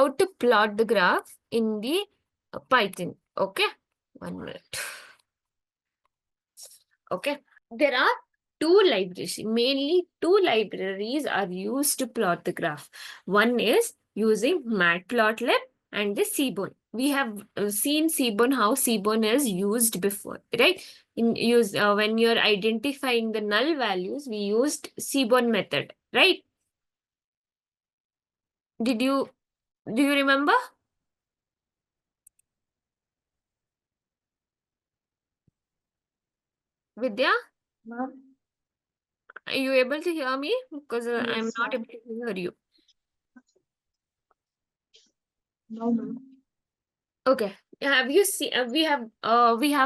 how to plot the graph in the Python. Okay, 1 minute. Okay, there are mainly two libraries are used to plot the graph. One is using Matplotlib and the Seaborn. We have seen Seaborn, how Seaborn is used before, right? When you're identifying the null values, we used Seaborn method, right? Do you remember? Vidya, Ma'am? are you able to hear me? Because I'm Yes, not ma'am. able to hear you. No, ma'am. Okay. Have you seen? We have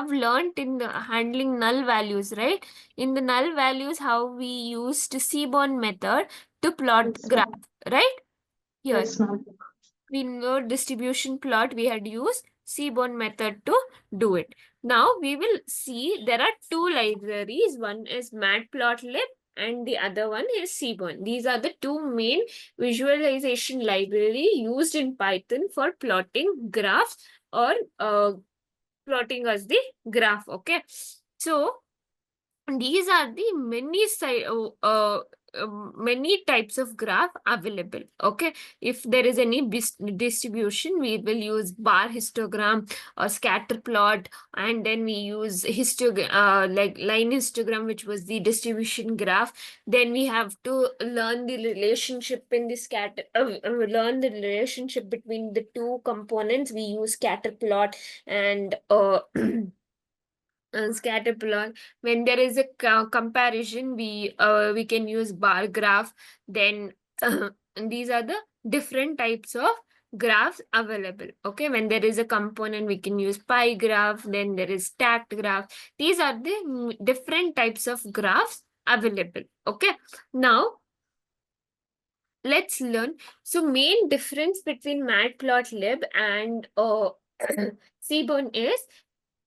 learned in the handling null values, right? In the null values, how we used Seaborn method to plot Yes, graph, ma'am. right? Here, Yes, ma'am. we know distribution plot. We had used Seaborn method to do it. Now we will see there are two libraries. One is Matplotlib and the other one is Seaborn. These are the two main visualization library used in Python for plotting graphs or plotting as the graph. Okay, so these are the many types of graph available. Okay, if there is any distribution, we will use bar histogram or scatter plot, and then we use like line histogram, which was the distribution graph. Then we have to learn the relationship in the learn the relationship between the two components. We use scatter plot and scatter plot. When there is a comparison, we can use bar graph. Then these are the different types of graphs available. Okay, when there is a component, we can use pie graph. Then there is stacked graph. These are the different types of graphs available. Okay, now let's learn. So main difference between Matplotlib and Seaborn is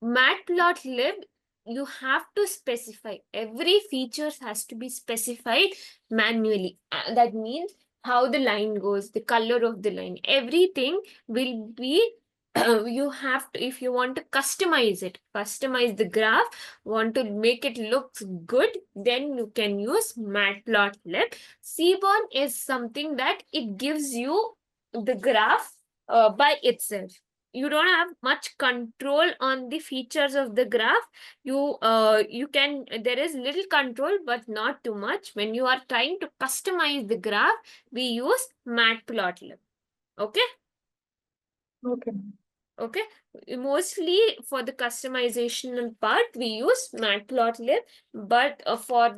Matplotlib, you have to specify. Every feature has to be specified manually. That means how the line goes, the color of the line, everything will be you have to, if you want to customize it, customize the graph, want to make it look good, then you can use Matplotlib. Seaborn is something that it gives you the graph by itself. You don't have much control on the features of the graph. You can, there is little control but not too much. When you are trying to customize the graph, we use Matplotlib. Okay. Okay. Okay, mostly for the customization part we use Matplotlib, but for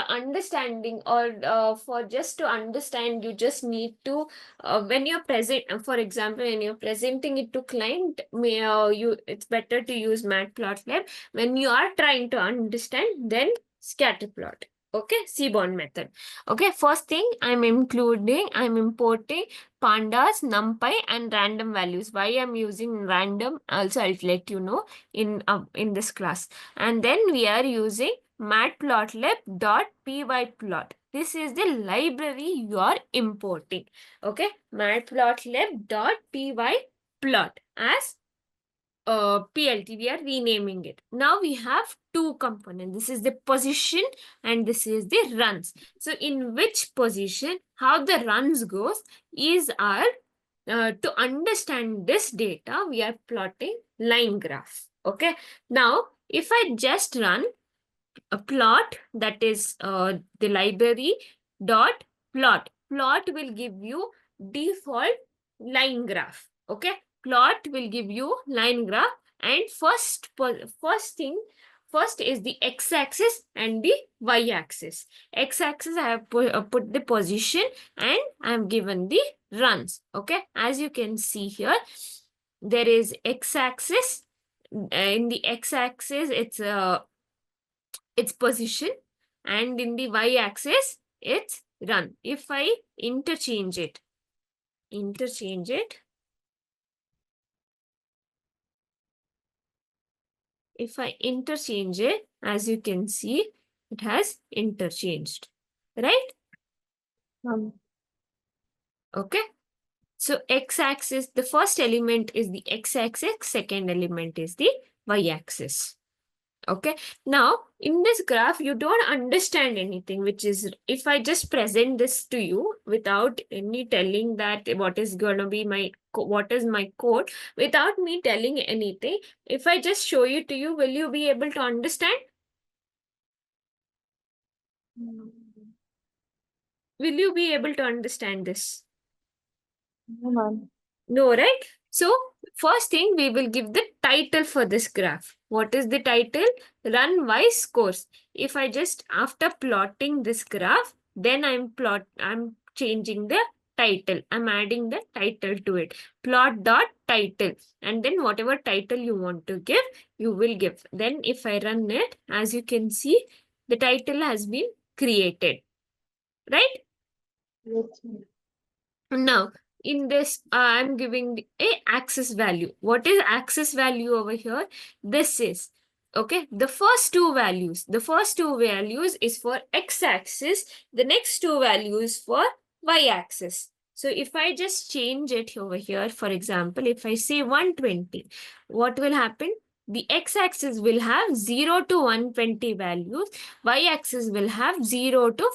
understanding or for just to understand, you just need to when you're present, for example, when you're presenting it to client, it's better to use Matplotlib. When you are trying to understand, then scatterplot. Okay, Seaborn method. Okay, first thing I'm importing pandas, numpy and random values. Why I'm using random also I'll let you know in this class. And then we are using matplotlib.pyplot. This is the library you are importing. Okay, matplotlib.pyplot as PLT. We are renaming it. Now we have two components. This is the position and this is the runs. So in which position, how the runs goes is our to understand this data, we are plotting line graph. Okay. Now, if I just run a plot, that is the library dot plot. Plot will give you default line graph. Okay, plot will give you line graph, and first is the x-axis and the y-axis. X-axis I have put the position and I am given the runs. Okay, as you can see here, there is x-axis. In the x-axis, its position, and in the y-axis it's run. If I interchange it, if I interchange it, as you can see, it has interchanged, right? Um, Okay. So x-axis, the first element is the x-axis, second element is the y-axis. Okay. Now, in this graph, you don't understand anything, which is, if I just present this to you without any telling that what is going to be what is my code, without me telling anything, if I just show it to you, will you be able to understand? No, Will you be able to understand this? no, ma'am. No, right? So, first thing, we will give the title for this graph. What is the title? Run by scores. If I just, after plotting this graph, then I'm changing the title. I'm adding the title to it. Plot dot title. And then whatever title you want to give, you will give. Then if I run it, as you can see, the title has been created. Right? Yes, ma'am. Now, in this, I'm giving a axis value. What is axis value over here? This is, okay, the first two values. The first two values is for x-axis. The next two values for y-axis. So if I just change it over here, for example, if I say 120, what will happen? The x-axis will have 0 to 120 values. Y-axis will have 0 to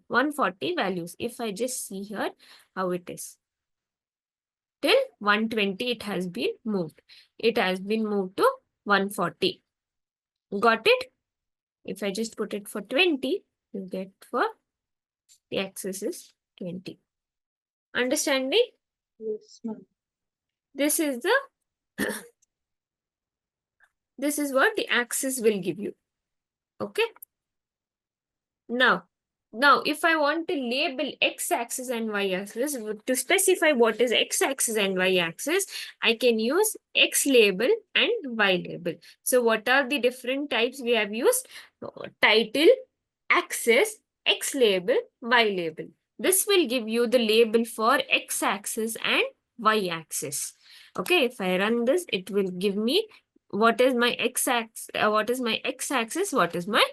140 values. If I just see here, how it is. Till 120 it has been moved. It has been moved to 140. Got it? If I just put it for 20, you get for the axis is 20. Understanding? Yes, ma'am. This is the this is what the axis will give you. Okay. Now, if I want to label x-axis and y-axis, to specify what is x-axis and y-axis, I can use x label and y label. So what are the different types we have used? Title, axis, x label, y label. This will give you the label for x-axis and y-axis. Okay, if I run this, it will give me what is my x-axis, what is my x-axis, what is my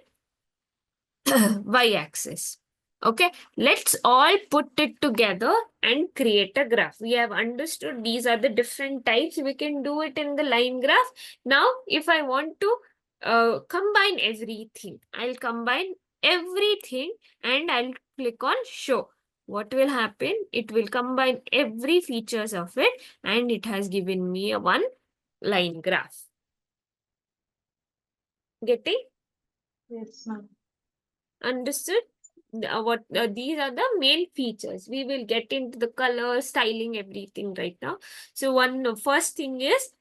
y-axis. Okay, let's all put it together and create a graph. We have understood these are the different types. We can do it in the line graph. Now, if I want to combine everything, I'll combine everything and I'll click on show. What will happen? It will combine every features of it and it has given me a one line graph. Getting? Yes, ma'am. Understood? These are the main features. We will get into the color, styling, everything right now. So first thing is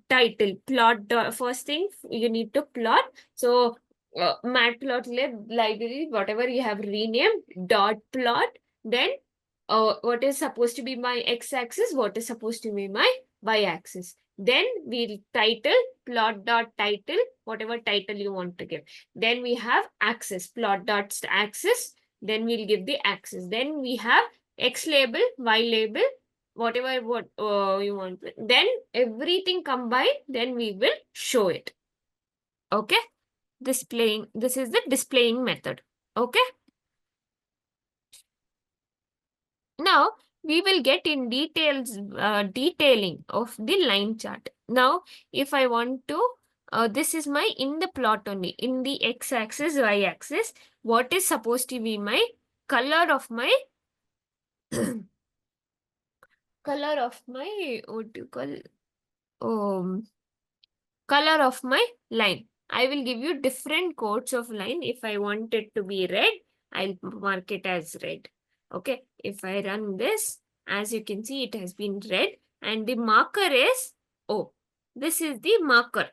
title. Plot. First thing you need to plot. So Matplotlib library, whatever you have renamed, dot plot. Then what is supposed to be my x-axis, what is supposed to be my y-axis. Then we'll title, plot dot title, whatever title you want to give. Then we have axis, plot dot axis. Then we'll give the axis. Then we have x label, y label, whatever you want. Then everything combined, then we will show it. Okay? This is the displaying method. Okay? Now, we will get in detailing of the line chart. Now, if I want to, this is my in the plot only, in the x-axis, y-axis, what is supposed to be my color of my, color of my, what do you call, color of my line. I will give you different codes of line. If I want it to be red, I'll mark it as red. Okay, if I run this, as you can see, it has been red and the marker is O. This is the marker.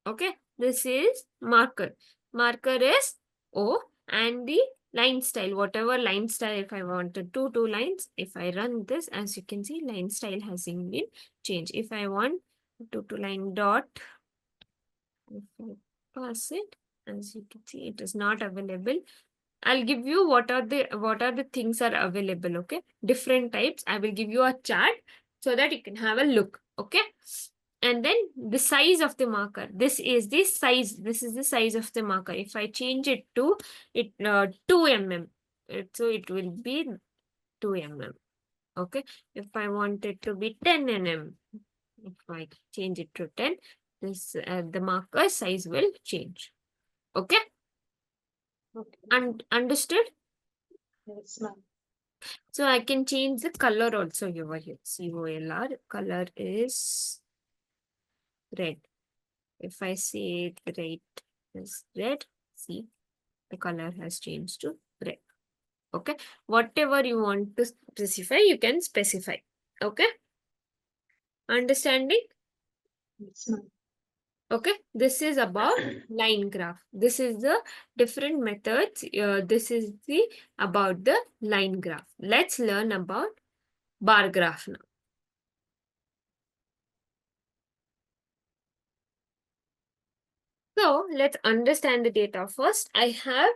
Okay, this is marker. Marker is O and the line style, whatever line style, if I wanted two lines, if I run this, as you can see, line style has been changed. If I want two line dot, if I pass it, as you can see, it is not available. I'll give you what are the things are available. Okay, different types. I will give you a chart so that you can have a look. Okay, and then the size of the marker. This is the size. This is the size of the marker. If I change it to 2 mm, so it will be 2 mm. Okay. If I want it to be 10 mm, if I change it to 10, this the marker size will change. Okay. Okay. Understood? Yes, ma'am. So I can change the color also over here. COLR color is red. If I say the red is red, see the color has changed to red. Okay. Whatever you want to specify, you can specify. Okay. Understanding? Yes, ma'am. Okay. This is about line graph. This is the different methods. This is the about the line graph. Let's learn about bar graph now. So let's understand the data first. I have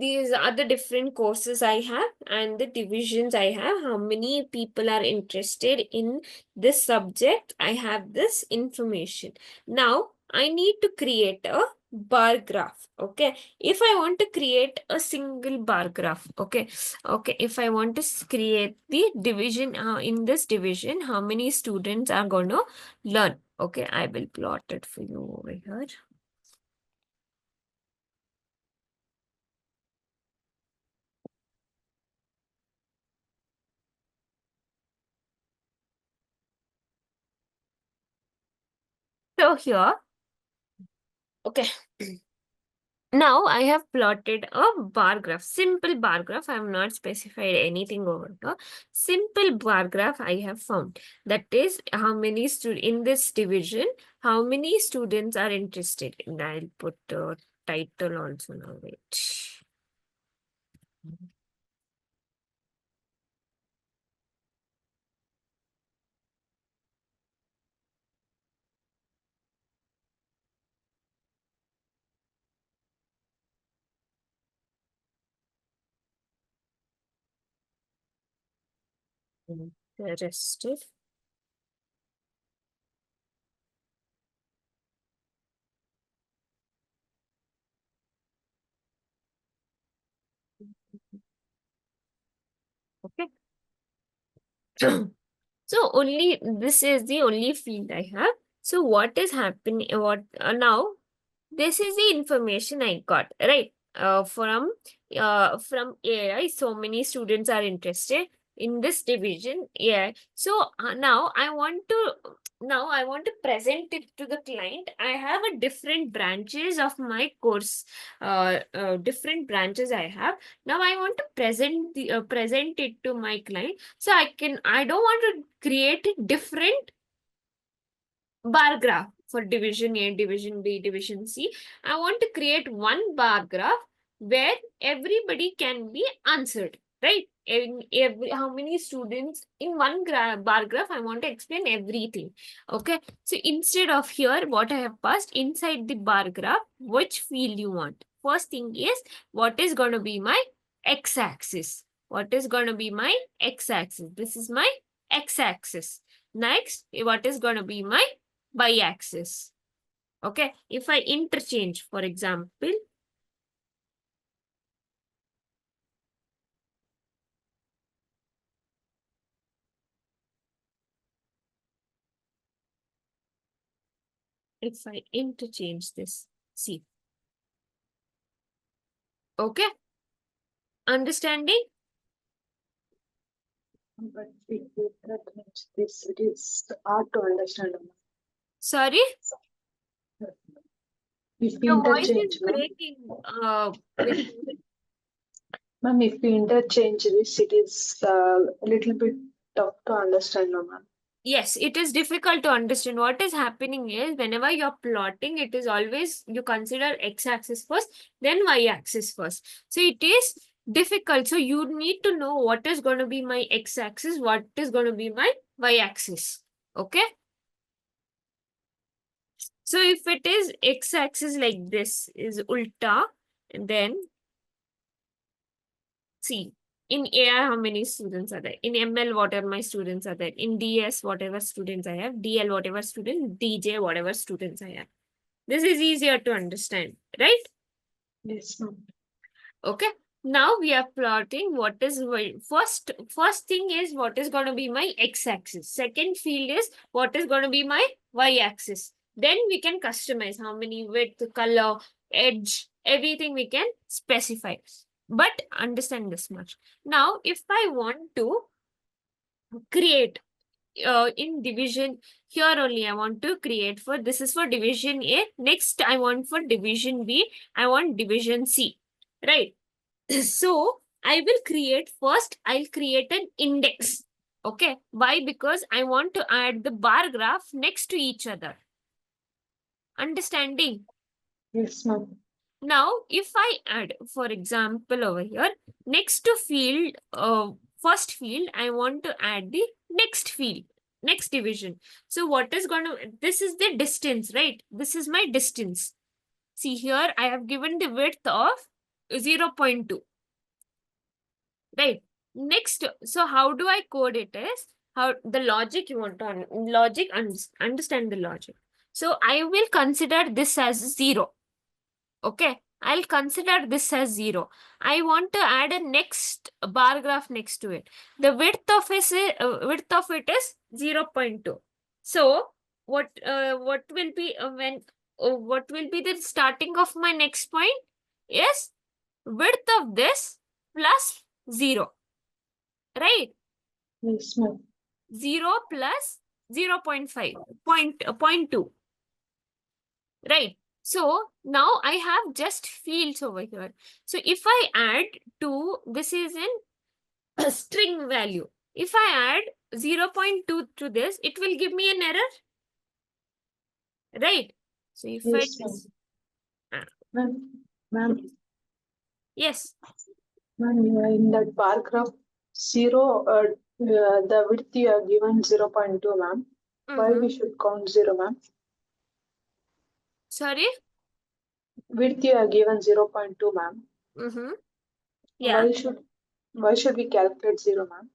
these are the different courses I have and the divisions I have. How many people are interested in this subject? I have this information. Now I need to create a bar graph. Okay. If I want to create a single bar graph, okay. Okay. If I want to create the division in this division, how many students are going to learn? Okay, I will plot it for you over here. So here, okay. Now I have plotted a bar graph, simple bar graph. I have not specified anything over here. Simple bar graph I have found. That is how many students in this division, how many students are interested. And I'll put the title also now. Wait. Interested. Okay. So only this is the only field I have. So what is happening? What now? This is the information I got, right? From AI, so many students are interested in this division. Yeah. So now I want to present it to the client. I have a different branches of my course, different branches I have. Now I want to present it to my client. So I don't want to create different bar graph for division A, division B, division C. I want to create one bar graph where everybody can be answered, right? How many students in one bar graph, I want to explain everything. Okay. So instead of here, what I have passed inside the bar graph, which field you want. First thing is, what is going to be my x-axis? What is going to be my x-axis? This is my x-axis. Next, what is going to be my y-axis? Okay, if I interchange, for example, if I interchange this, see. Okay, understanding? But if that means this, it is hard to understand, ma'am. Sorry, If we your voice is interchange, ma'am. breaking. With Ma'am, if we interchange this, it is a little bit tough to understand, no, ma'am. Yes, it is difficult to understand. What is happening is whenever you're plotting, it is always you consider x-axis first, then y-axis first. So it is difficult. So you need to know what is going to be my x-axis, what is going to be my y-axis. Okay. So if it is x-axis like this is ulta, and then see in AI how many students are there? In ML, whatever my students are there. In DS, whatever students I have. DL, whatever students. DJ, whatever students I have. This is easier to understand, right? Yes, ma'am. Okay. Now we are plotting what is first thing is what is going to be my x-axis. Second field is what is going to be my y-axis. Then we can customize how many width, color, edge, everything we can specify. But understand this much. Now, if I want to create in division, here only I want to create for, this is for division A. Next, I want for division B, I want division C, right? So I will create first, I'll create an index. Okay. Why? Because I want to add the bar graph next to each other. Understanding? Yes, ma'am. Now, if I add, for example, over here, next to field, first field, I want to add the next field, next division. So what is going to, this is the distance, right? This is my distance. See here, I have given the width of 0.2. Right. Next, so how do I code it is how the logic you want to understand the logic. So I will consider this as 0. Okay. I'll consider this as 0. I want to add a next bar graph next to it. The width of it is 0.2. So what will be what will be the starting of my next point is width of this plus 0. Right? Yes, ma'am. 0 plus 0 0.5, point 2. Right? So now I have just fields over here. So if I add 2, this is in a string value. If I add 0.2 to this, it will give me an error. Right? So if I Yes, ma'am. just, Ma'am, yes. ma'am, in that bar graph, the width you have given 0.2, ma'am. Why we should count 0, ma'am? Sorry? Width you have given 0.2, ma'am. Yeah. Why should we calculate 0, ma'am?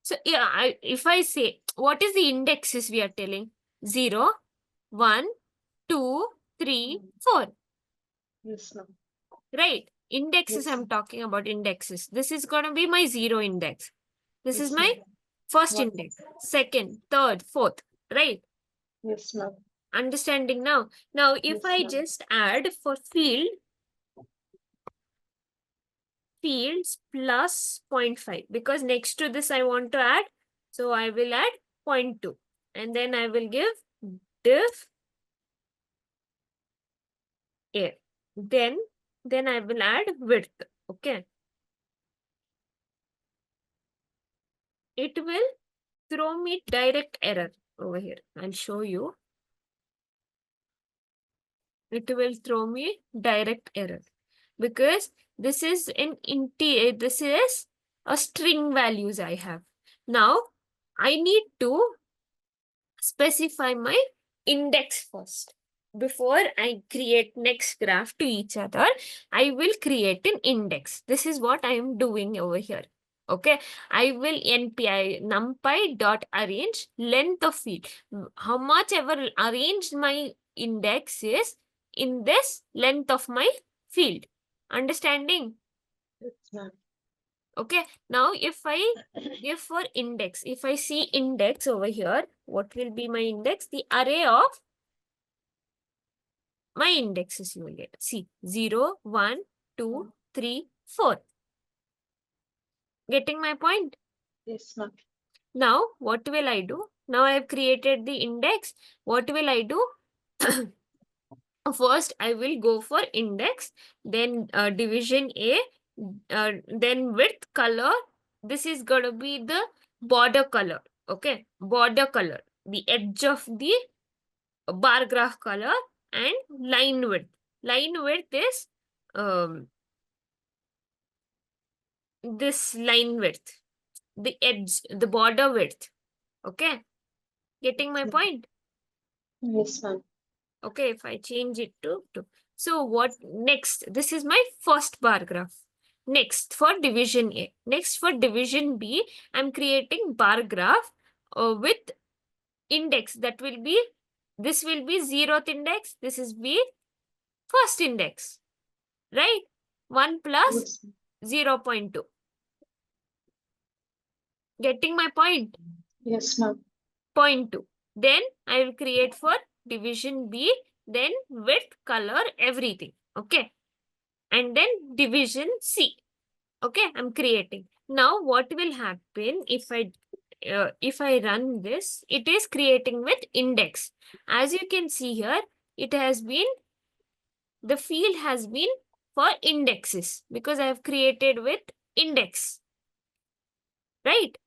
So yeah, if I say, what is the indexes we are telling? 0, 1, 2, 3, 4. Yes, ma'am. Right. Indexes, Yes. I'm talking about indexes. This is going to be my 0 index. This is Yes, my ma'am. first One. index, second, third, fourth. Right. Yes, ma'am. Understanding now. Now, if Yes, I ma'am. just add for fields plus 0.5, because next to this I want to add. So I will add 0.2 and then I will give div A. Then I will add width. Okay. It will throw me direct error over here. I'll show you. It will throw me direct error because this is this is a string values I have. Now I need to specify my index first. Before I create next graph to each other, I will create an index. This is what I am doing over here. Okay, I will npi numpy dot arrange length of field. How much ever arranged my index is in this length of my field. Understanding? Yes, ma'am. Okay, now if for index, if I see index over here, what will be my index? The array of my indexes you will get. See, 0, 1, 2, 3, 4. Getting my point? Yes, ma'am. Now, what will I do? Now I have created the index. What will I do? First, I will go for index, then division A, then width, color. This is going to be the border color. Okay, border color, the edge of the bar graph color, and line width. Line width is this line width, the edge, the border width. Okay, getting my point? Yes, ma'am. Okay, if I change it to 2. So what next? This is my first bar graph. Next for division A. Next for division B, I'm creating bar graph with index that will be, this will be 0th index. This is B first index, right? 1 plus Yes. 0.2. Getting my point? Yes, ma'am. 0.2. Then I will create for division B, then width, color, everything. Okay. And then division C. Okay, I'm creating. Now what will happen if I run this? It is creating with index. As you can see here, it has been, the field has been for indexes because I have created with index, right?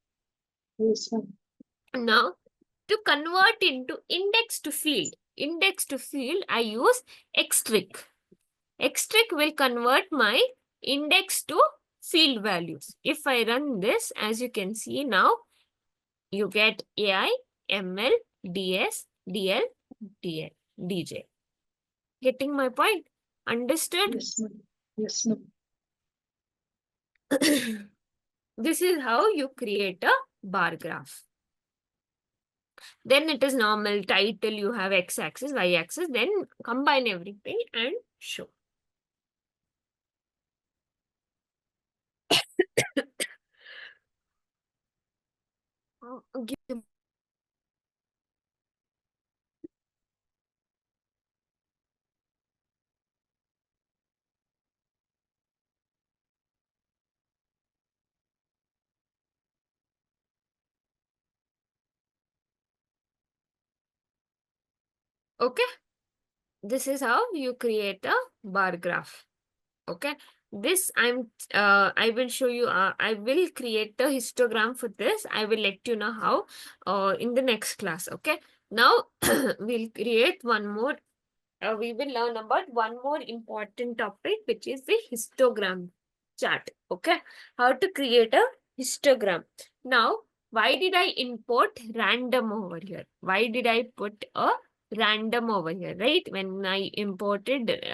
Yes, ma'am. Now to convert into index to field, I use xtrick. Xtrick will convert my index to field values. If I run this, as you can see now, you get AI, ML, DS, DL, DL, DJ. Getting my point? Understood? Yes, ma'am. Yes, ma'am. This is how you create a bar graph. Then it is normal title, you have x-axis, y-axis, then combine everything and show. Give. Okay, this is how you create a bar graph. Okay, this I will show you, I will create a histogram for this. I will let you know how in the next class. Okay, now we'll create one more, we will learn about one more important topic, which is the histogram chart. Okay, how to create a histogram. Now, why did I import random over here? Why did I put a random over here, right? When I imported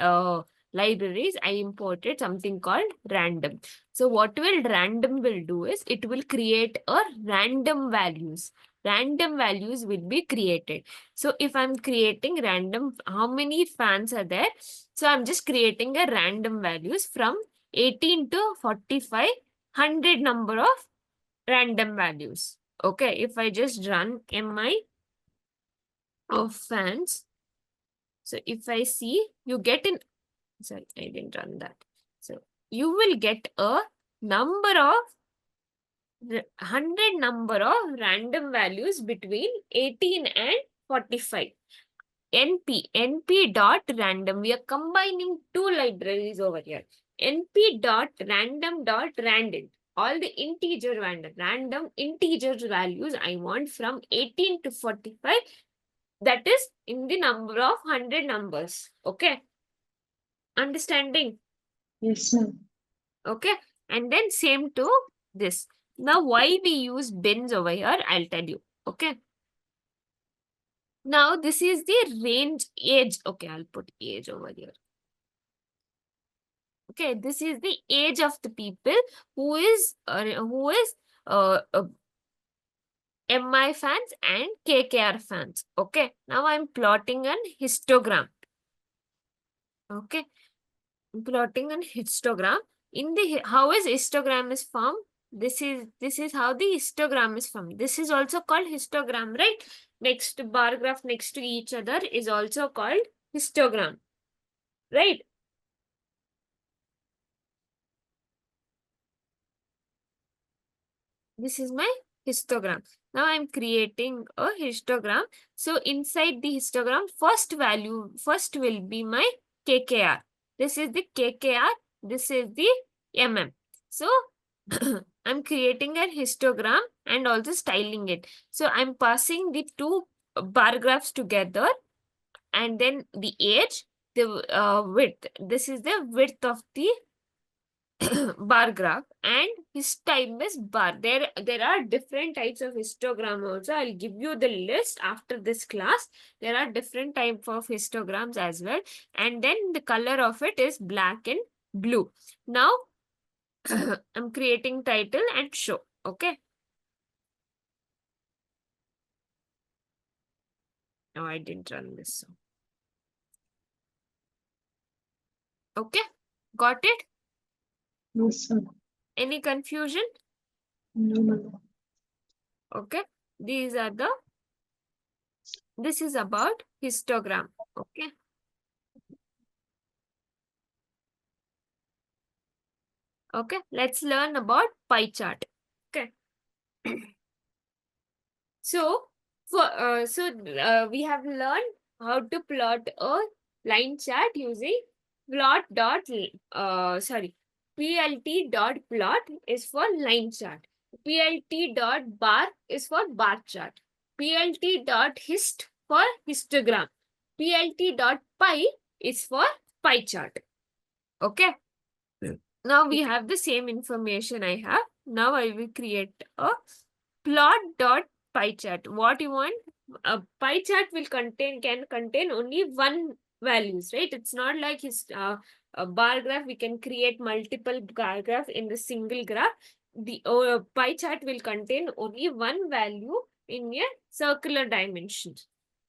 libraries, I imported something called random. So what will random will do is it will create a random values. Random values will be created. So if I'm creating random, how many fans are there? So I'm just creating a random values from 18 to 45, 100 number of random values. Okay, if I just run mi of fans, so if I see, you get an, sorry, I didn't run that. So you will get a number of 100 number of random values between 18 and 45. np dot random. We are combining two libraries over here. np dot random dot random. All the integer random integer values I want from 18 to 45. That is in the number of 100 numbers. Okay. Understanding? Yes, ma'am. Okay. And then same to this. Now, why we use bins over here, I'll tell you. Okay. Now, this is the range age. Okay, I'll put age over here. Okay, this is the age of the people who is MI fans and KKR fans. Okay, now I'm plotting an histogram. Okay, plotting an histogram. In the how is histogram is formed? This is how the histogram is formed. This is also called histogram, right? Next bar graph next to each other is also called histogram, right? This is my histogram. Now I'm creating a histogram. So inside the histogram, first will be my KKR. This is the KKR. This is the MM. So I'm creating a histogram and also styling it. So I'm passing the two bar graphs together and then the age, the width. This is the width of the bar graph and his time is bar. There are different types of histogram also. I'll give you the list after this class. There are different type of histograms as well. And then the color of it is black and blue. Now, I'm creating title and show. Okay. No, I didn't run this. So. Okay. Got it? Yes, ma'am. Any confusion? No, ma'am. Okay. These are the, this is about histogram. Okay. Okay. Let's learn about pie chart. Okay. So, we have learned how to plot a line chart using plot dot sorry plt dot plot is for line chart. Plt dot bar is for bar chart. Plt dot hist for histogram. Plt dot pie is for pie chart. Okay. Now we have the same information I have. Now I will create a plot dot pie chart. What you want? A pie chart will can contain only one values, right? It's not like his a bar graph. We can create multiple bar graph in the single graph. The pie chart will contain only one value in a circular dimension.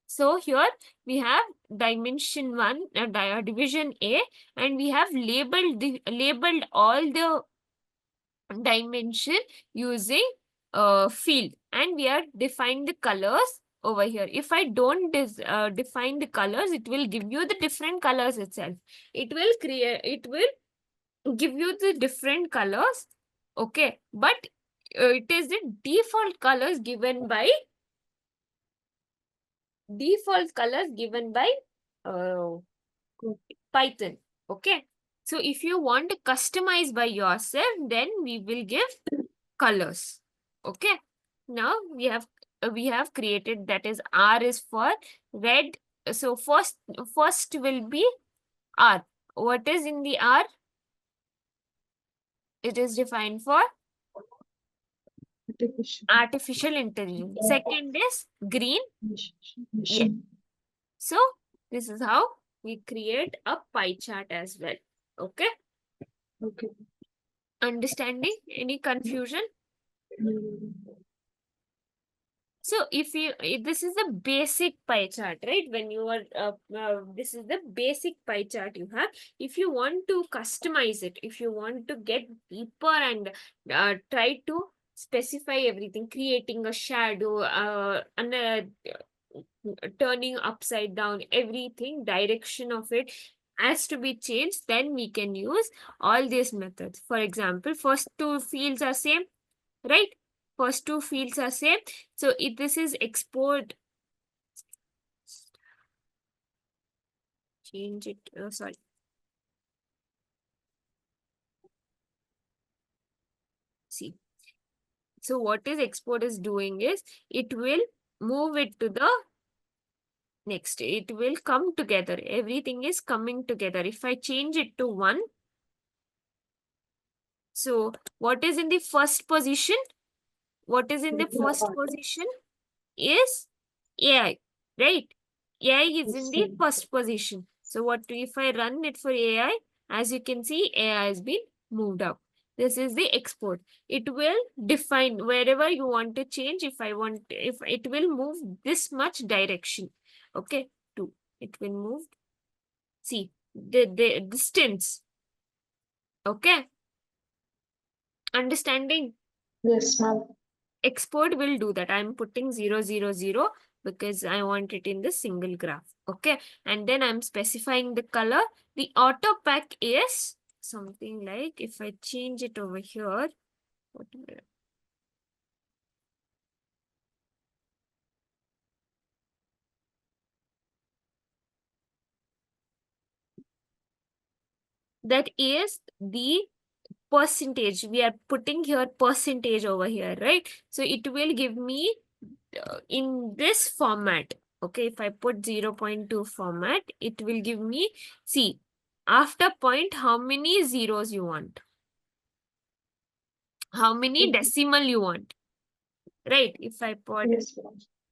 So here we have dimension 1, division A, and we have labeled all the dimension using field, and we are defined the colors over here. If I don't define the colors, it will give you the different colors itself. It will give you the different colors. Okay, but it is the default colors given by uh, Python. Okay. So if you want to customize by yourself, then we will give colors. Okay. Now we have created, that is R is for red. So first will be R. What is in the R? It is defined for Artificial. artificial intelligence. Second is green. Yeah. Machine. So this is how we create a pie chart as well. Okay. Okay. Understanding? Any confusion? Mm. So this is the basic pie chart, right? When you are, this is the basic pie chart you have. If you want to customize it, if you want to get deeper and try to specify everything, creating a shadow, and turning upside down, everything, direction of it has to be changed, then we can use all these methods. For example, first two fields are same, right? First two fields are same. So if this is export, change it, sorry. See. So what is export is doing is, it will move it to the next. It will come together. Everything is coming together. If I change it to 1, so what is in the first position? What is in the first position is AI, right? AI is in the first position. So what if I run it for AI? As you can see, AI has been moved up. This is the export. It will define wherever you want to change. If it will move this much direction, okay, it will move. See the distance. Okay, understanding? Yes, ma'am. Export will do that. I'm putting 0, 0, 0 because I want it in the single graph. Okay. And then I'm specifying the color. The auto pack is something like, if I change it over here, that is the percentage. We are putting here percentage over here, right? So it will give me in this format. Okay, if I put 0.2 format, it will give me, see, after point, how many zeros you want, how many decimal you want, right? If I put Yes,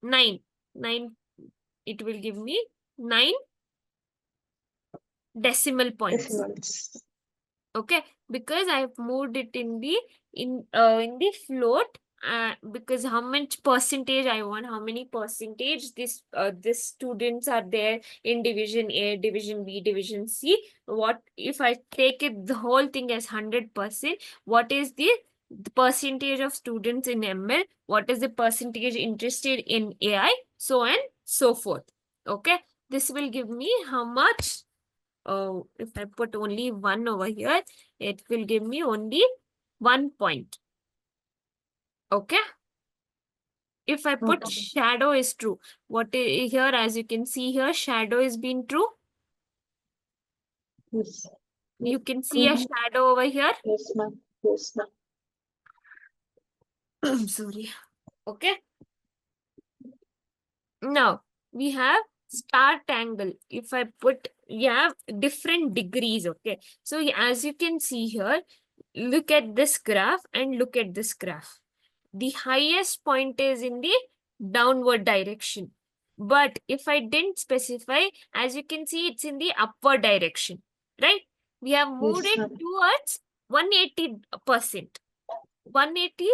ma'am. 9, it will give me 9 decimal points. Decimals. Okay, because I've moved it in the float, because how much percentage I want, how many percentage this students are there in division A, division B, division C. What if I take it the whole thing as 100%? What is the percentage of students in ML? What is the percentage interested in AI? So and so forth. Okay, this will give me how much. If I put only 1 over here, it will give me only 1 point. Okay. If I put Okay. shadow is true, here, as you can see here, shadow is being true. Yes. You can see a True. shadow over here. Yes, ma'am. Yes, ma'am. Sorry. Okay. Now we have start angle. If I put, we have different degrees. Okay. So as you can see here, look at this graph and look at this graph. The highest point is in the downward direction. But if I didn't specify, as you can see, it's in the upward direction, right? We have moved Yes, it ma'am. towards 180%. 180,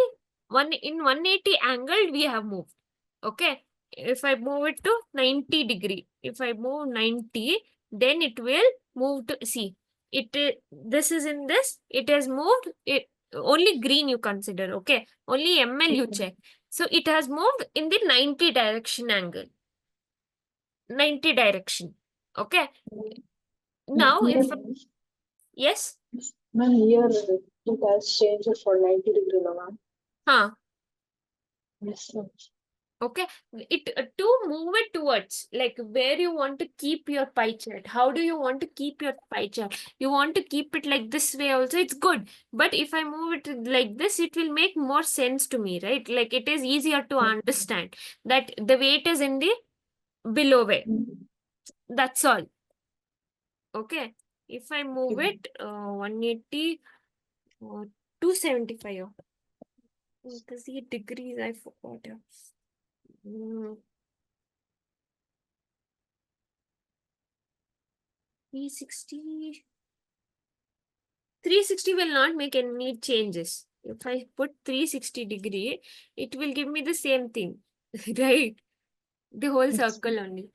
in 180 angle, we have moved. Okay. If I move it to 90 degree, if I move 90, then it will move to, see, this is in this, it has moved, only green you consider, okay? Only ML you Okay. check. So it has moved in the 90 direction angle. 90 direction. Okay. Now Here, if, yes, ma'am, here it has changed for 90 degree now, ma'am. huh. Yes, ma'am. Okay, it to move it towards like where you want to keep your pie chart. How do you want to keep your pie chart? You want to keep it like this way also, it's good. But if I move it like this, it will make more sense to me, right? Like it is easier to understand that the weight is in the below way. Mm. That's all. Okay. If I move Okay. it 180 or 275, because the degrees I forgot. Mm, 360. 360 will not make any changes. If I put 360-degree, it will give me the same thing, right? The whole Yes, circle only.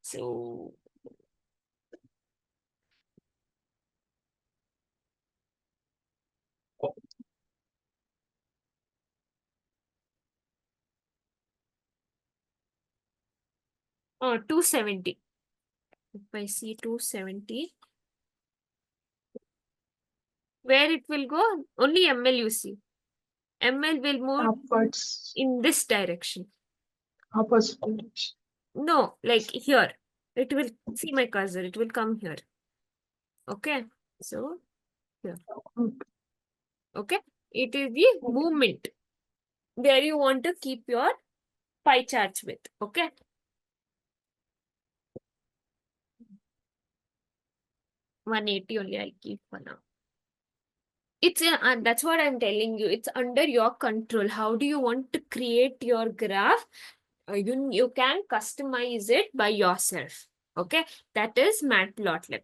So, 270. If I see 270, where it will go? Only ML you see. ML will move upwards, in this direction. opposite direction. No, like here. It will, see my cursor, it will come here. Okay. So, here. Okay. Okay. It is the Okay. movement where you want to keep your pie charts with. Okay. 180 only I'll keep for now. It's that's what I'm telling you. It's under your control. How do you want to create your graph? You can customize it by yourself. Okay, that is Matplotlib.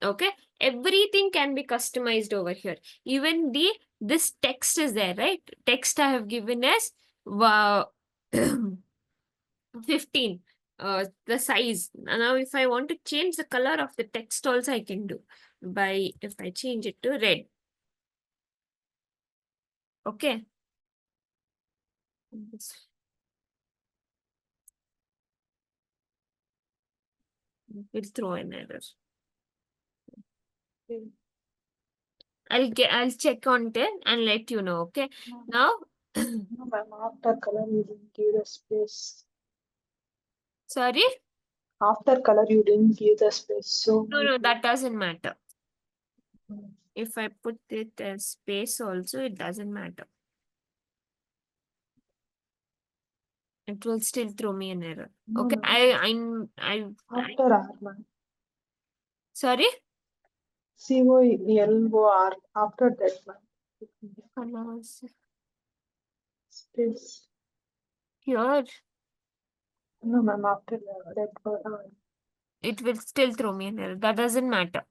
Okay, everything can be customized over here. Even this text is there, right? Text I have given as 15. The size. Now, if I want to change the color of the text, also I can do by if I change it to red. Okay. This will throw an error. I'll check on it and let you know. Okay. No, Now, no, ma'am, after color you didn't give the space. sorry. After color you didn't give the space. So No, that doesn't matter. mm, If I put it as space also, it doesn't matter. It will still throw me an error. no, Okay. ma'am. After R, ma'am. Sorry. COLOR after that, ma'am. Colors. Space. Here, No, ma'am, after that word. it will still throw me an error. That doesn't matter.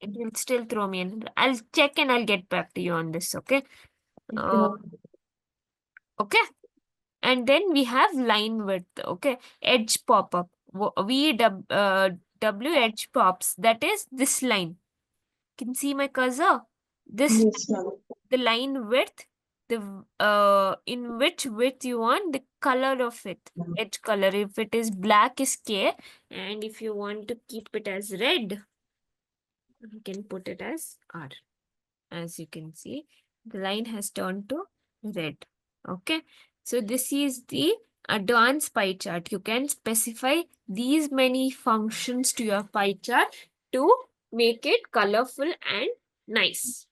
It will still throw me an error. I'll check and I'll get back to you on this. Okay. Okay, Uh, ma'am. Okay. And then we have line width. Okay. Edge pop-up. W edge pops. That is this line. Can see my cursor? This Yes, ma'am. the line width, the in which width you want, the color of it, edge color. If it is black is K, and if you want to keep it as red, you can put it as R. As you can see, the line has turned to red. Okay, so this is the advanced pie chart. You can specify these many functions to your pie chart to make it colorful and nice.